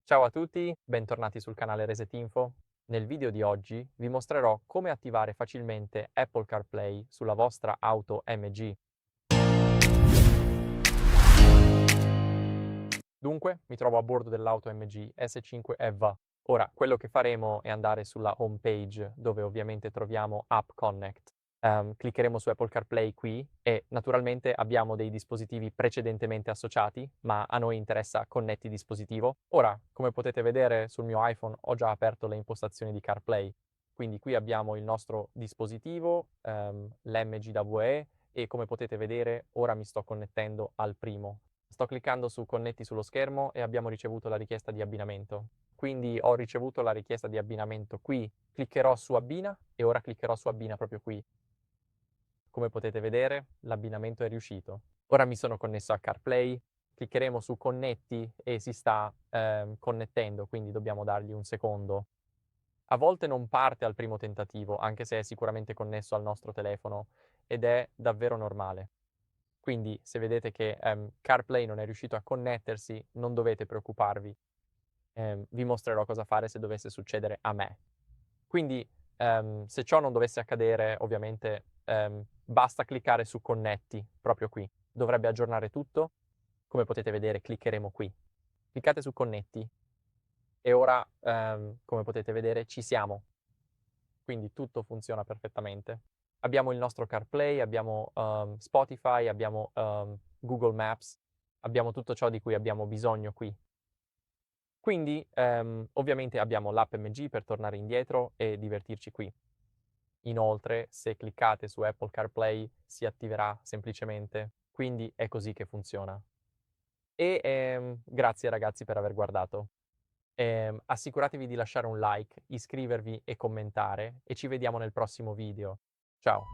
Ciao a tutti, bentornati sul canale Resetinfo. Nel video di oggi vi mostrerò come attivare facilmente Apple CarPlay sulla vostra auto MG. Dunque, mi trovo a bordo dell'auto MG S5 EVA. Ora, quello che faremo è andare sulla home page, dove ovviamente troviamo App Connect. Cliccheremo su Apple CarPlay qui e naturalmente abbiamo dei dispositivi precedentemente associati, ma a noi interessa connetti dispositivo. Ora, come potete vedere sul mio iPhone ho già aperto le impostazioni di CarPlay, quindi qui abbiamo il nostro dispositivo, l'MG e come potete vedere ora mi sto connettendo al primo. Sto cliccando su connetti sullo schermo e abbiamo ricevuto la richiesta di abbinamento. Quindi ho ricevuto la richiesta di abbinamento qui, cliccherò su abbina e ora cliccherò su abbina proprio qui. Come potete vedere, l'abbinamento è riuscito. Ora mi sono connesso a CarPlay, cliccheremo su connetti e si sta connettendo, quindi dobbiamo dargli un secondo. A volte non parte al primo tentativo, anche se è sicuramente connesso al nostro telefono, ed è davvero normale. Quindi se vedete che CarPlay non è riuscito a connettersi, non dovete preoccuparvi. Vi mostrerò cosa fare se dovesse succedere a me. Quindi se ciò non dovesse accadere, ovviamente basta cliccare su connetti, proprio qui. Dovrebbe aggiornare tutto. Come potete vedere, cliccheremo qui. Cliccate su connetti e ora, come potete vedere, ci siamo. Quindi tutto funziona perfettamente. Abbiamo il nostro CarPlay, abbiamo Spotify, abbiamo Google Maps, abbiamo tutto ciò di cui abbiamo bisogno qui. Quindi ovviamente abbiamo l'app MG per tornare indietro e divertirci qui. Inoltre, se cliccate su Apple CarPlay si attiverà semplicemente, quindi è così che funziona. E grazie ragazzi per aver guardato. Assicuratevi di lasciare un like, iscrivervi e commentare e ci vediamo nel prossimo video. Ciao!